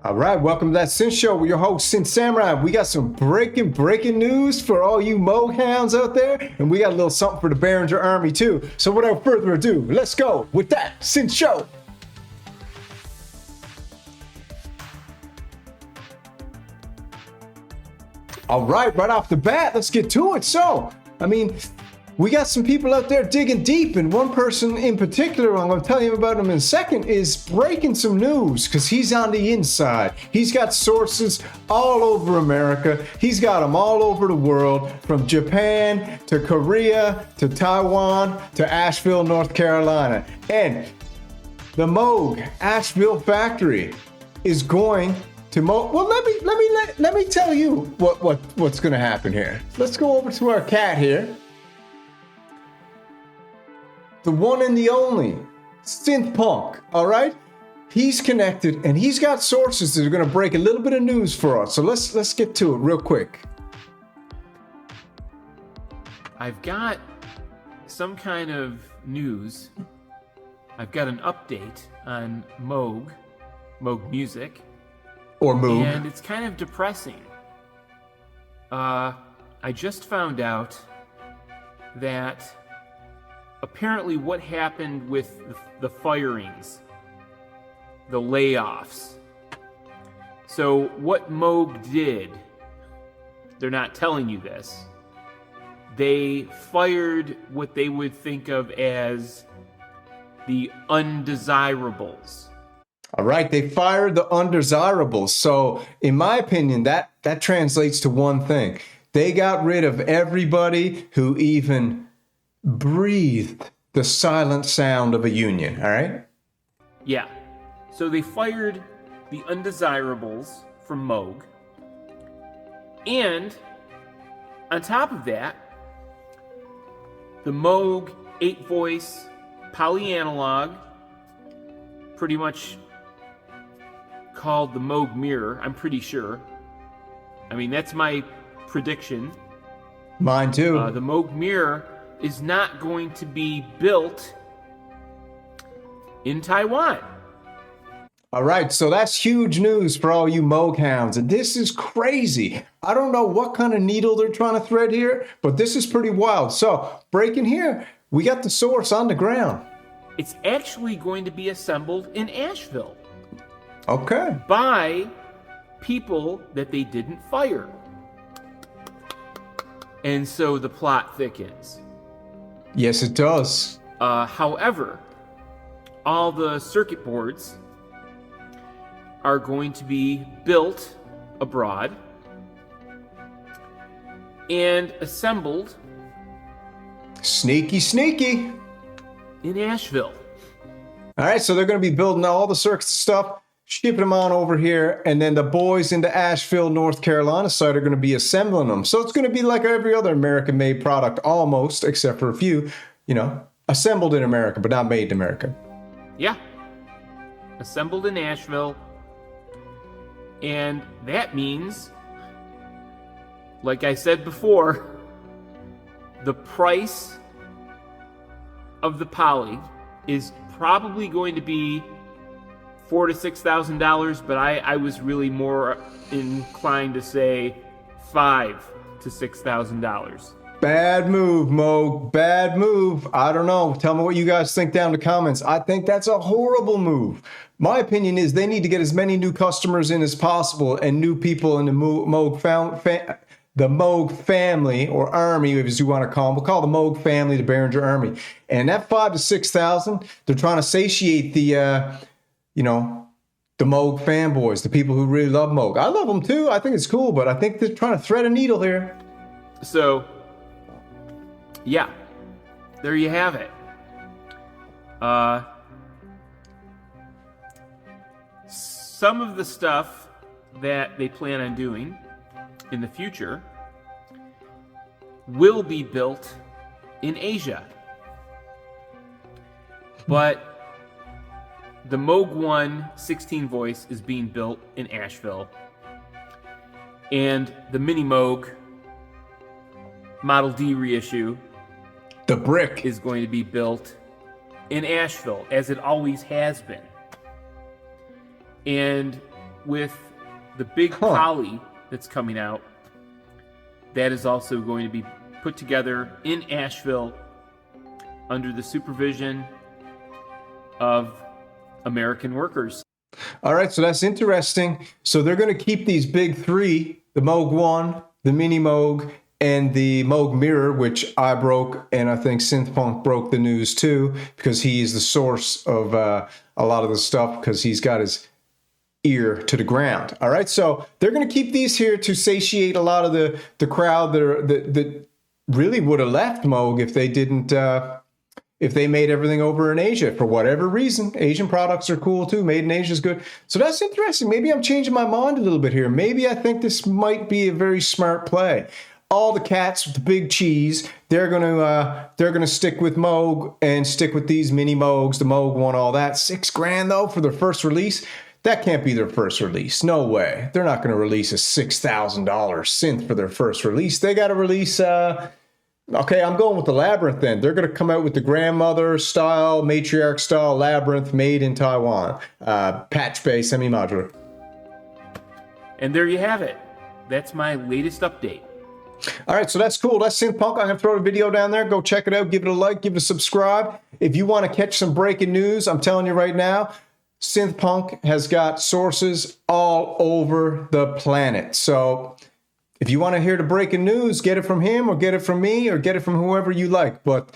All right, welcome to that Synth Show with your host, Synth Samurai. We got some breaking news for all you Moog hounds out there, and we got a little something for the Behringer Army too. So without further ado, let's go with that Synth Show. All right off the bat, let's get to it. So, we got some people out there digging deep, and one person in particular, I'm going to tell you about him in a second, is breaking some news because he's on the inside. He's got sources all over America. He's got them all over the world, from Japan to Korea to Taiwan to Ashville, North Carolina. And the Moog Ashville factory is going to Well, let me tell you what's going to happen here. Let's go over to our cat here. The one and the only SYNTHPUNK, all right? He's connected and he's got sources that are going to break a little bit of news for us. So let's get to it real quick. I've got some kind of news. I've got an update on Moog Music. Or Moog. And it's kind of depressing. I just found out that apparently what happened with the firings, the layoffs. So what Moog did, they're not telling you this, they fired what they would think of as the undesirables. All right, they fired the undesirables. So in my opinion, that translates to one thing. They got rid of everybody who even breathed the silent sound of a union, all right? Yeah. So they fired the undesirables from Moog. And on top of that, the Moog 8-voice polyanalog, pretty much called the Moog Mirror, I'm pretty sure. That's my prediction. Mine too. The Moog Mirror is not going to be built in Taiwan. All right, so that's huge news for all you Moog hounds, and this is crazy. I don't know what kind of needle they're trying to thread here, but this is pretty wild. So, breaking here, we got the source on the ground. It's actually going to be assembled in Asheville. Okay. By people that they didn't fire. And so the plot thickens. Yes, it does. However, all the circuit boards are going to be built abroad and assembled. Sneaky. In Asheville. All right, so they're going to be building all the circuits and stuff, shipping them on over here, and then the boys in the Asheville, North Carolina side are going to be assembling them. So it's going to be like every other American-made product, almost, except for a few, assembled in America, but not made in America. Yeah. Assembled in Asheville. And that means, like I said before, the price of the poly is probably going to be $4,000 to $6,000, but I was really more inclined to say $5,000 to $6,000. Bad move, Moog. Bad move. I don't know. Tell me what you guys think down in the comments. I think that's a horrible move. My opinion is they need to get as many new customers in as possible and new people in the Moog family or army, as you want to call them. We'll call the Moog family the Behringer Army. And that $5,000 to $6,000, they're trying to satiate the Moog fanboys, the people who really love Moog. I love them too. I think it's cool, but I think they're trying to thread a needle here. So, yeah, there you have it. Some of the stuff that they plan on doing in the future will be built in Asia. But the Moog 1 16 voice is being built in Asheville. And the Mini Moog Model D reissue, the brick, is going to be built in Asheville, as it always has been. And with the big poly that's coming out, that is also going to be put together in Asheville under the supervision of American workers. All right, so that's interesting. So they're going to keep these big three, the Moog 1, the Mini Moog, and the Moog Mirror, which I broke, and I think SynthPUNK broke the news too, because he is the source of a lot of the stuff, because he's got his ear to the ground. All right, so they're going to keep these here to satiate a lot of the crowd that really would have left Moog if they didn't, if they made everything over in Asia for whatever reason. Asian products are cool too. Made in Asia is good. So that's interesting. Maybe I'm changing my mind a little bit here. Maybe I think this might be a very smart play. All the cats with the big cheese, they're gonna stick with Moog and stick with these mini Moogs, the Moog 1, all that. $6,000 though for their first release. That can't be their first release. No way. They're not going to release a $6,000 synth for their first release. They got to release. Okay, I'm going with the Labyrinth then. They're going to come out with the grandmother style, matriarch style Labyrinth made in Taiwan, patch bay semi-modular. And there you have it. That's my latest update. All right, so that's cool. That's SynthPUNK. I'm going to throw the video down there. Go check it out. Give it a like. Give it a subscribe. If you want to catch some breaking news, I'm telling you right now, SynthPUNK has got sources all over the planet. So if you want to hear the breaking news, get it from him or get it from me or get it from whoever you like. But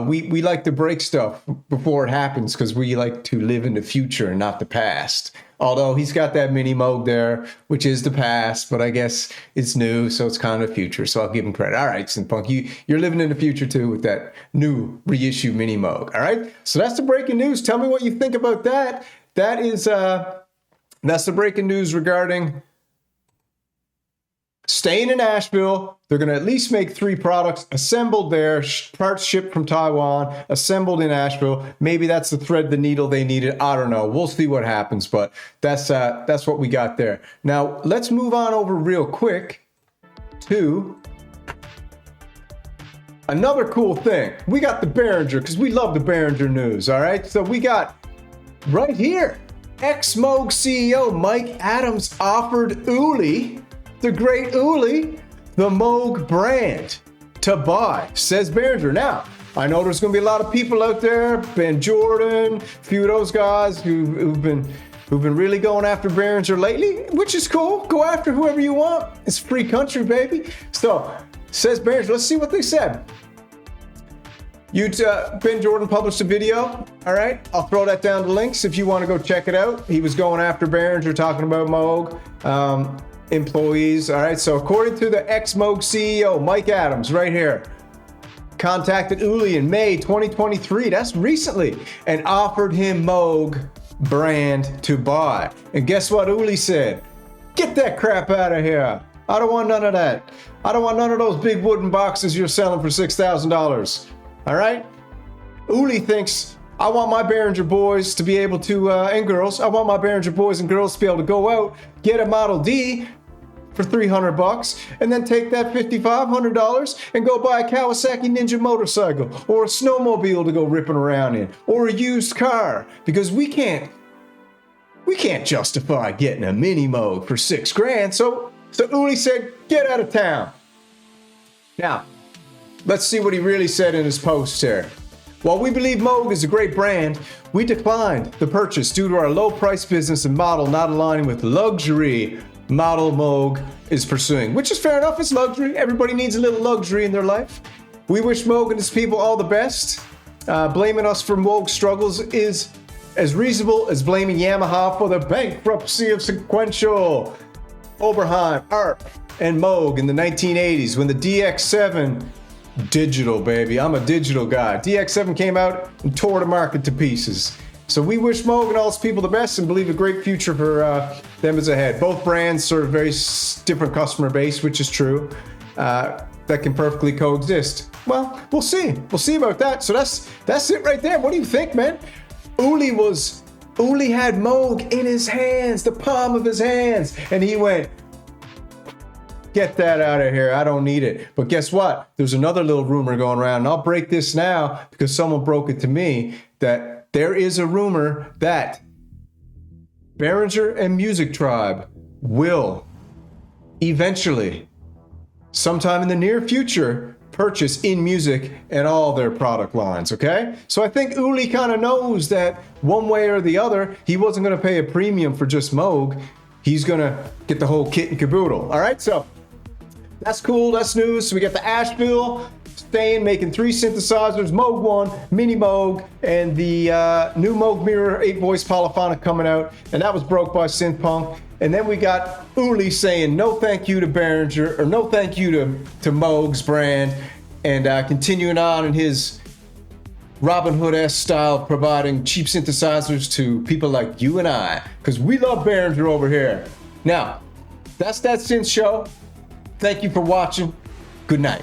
we like to break stuff before it happens because we like to live in the future and not the past. Although he's got that mini Moog there, which is the past, but I guess it's new, so it's kind of future. So I'll give him credit. All right, SynthPUNK, you're living in the future too with that new reissue mini Moog. All right, so that's the breaking news. Tell me what you think about that. That's the breaking news regarding staying in Asheville. They're going to at least make 3 products assembled there, parts shipped from Taiwan, assembled in Asheville. Maybe that's the thread, the needle they needed. I don't know. We'll see what happens, but that's what we got there. Now, let's move on over real quick to another cool thing. We got the Behringer, because we love the Behringer news, all right? So we got right here, ex-Moog CEO Mike Adams offered Uli, the great Uli, the Moog brand to buy, says Behringer. Now, I know there's going to be a lot of people out there, Ben Jordan, a few of those guys who've been really going after Behringer lately, which is cool. Go after whoever you want. It's free country, baby. So, says Behringer. Let's see what they said. Ben Jordan published a video, all right? I'll throw that down the links if you want to go check it out. He was going after Behringer, talking about Moog employees, all right? So according to the ex-Moog CEO, Mike Adams, right here, contacted Uli in May 2023, that's recently, and offered him Moog brand to buy. And guess what Uli said? Get that crap out of here. I don't want none of that. I don't want none of those big wooden boxes you're selling for $6,000. All right? Uli thinks, I want my Behringer boys to be able to, and girls, I want my Behringer boys and girls to be able to go out, get a Model D for $300, and then take that $5,500 and go buy a Kawasaki Ninja motorcycle or a snowmobile to go ripping around in, or a used car, because we can't justify getting a mini Moog for $6,000. So Uli said, get out of town. Now, let's see what he really said in his post here. While we believe Moog is a great brand, we declined the purchase due to our low price business and model not aligning with the luxury model Moog is pursuing, which is fair enough. It's luxury. Everybody needs a little luxury in their life. We wish Moog and his people all the best. Blaming us for Moog struggles is as reasonable as blaming Yamaha for the bankruptcy of Sequential, Oberheim, ARP, and Moog in the 1980s when the DX7 digital, baby. I'm a digital guy. DX7 came out and tore the market to pieces. So we wish Moog and all its people the best and believe a great future for them is ahead. Both brands serve a very different customer base, which is true. That can perfectly coexist. Well, we'll see. We'll see about that. So that's it right there. What do you think, man? Uli had Moog in his hands, the palm of his hands, and he went, get that out of here. I don't need it. But guess what? There's another little rumor going around, and I'll break this now because someone broke it to me, that there is a rumor that Behringer and Music Tribe will eventually, sometime in the near future, purchase In Music and all their product lines, okay? So I think Uli kind of knows that one way or the other, he wasn't going to pay a premium for just Moog. He's going to get the whole kit and caboodle, all right? So that's cool, that's news. So we got the Ashville staying, making 3 synthesizers, Moog 1, Mini Moog, and the new Moog Mirror 8-voice polyphonic coming out, and that was broke by SynthPUNK. And then we got Uli saying no thank you to Behringer, or no thank you to Moog's brand, and continuing on in his Robin Hood-esque style, providing cheap synthesizers to people like you and I, because we love Behringer over here. Now, that's that synth show. Thank you for watching. Good night.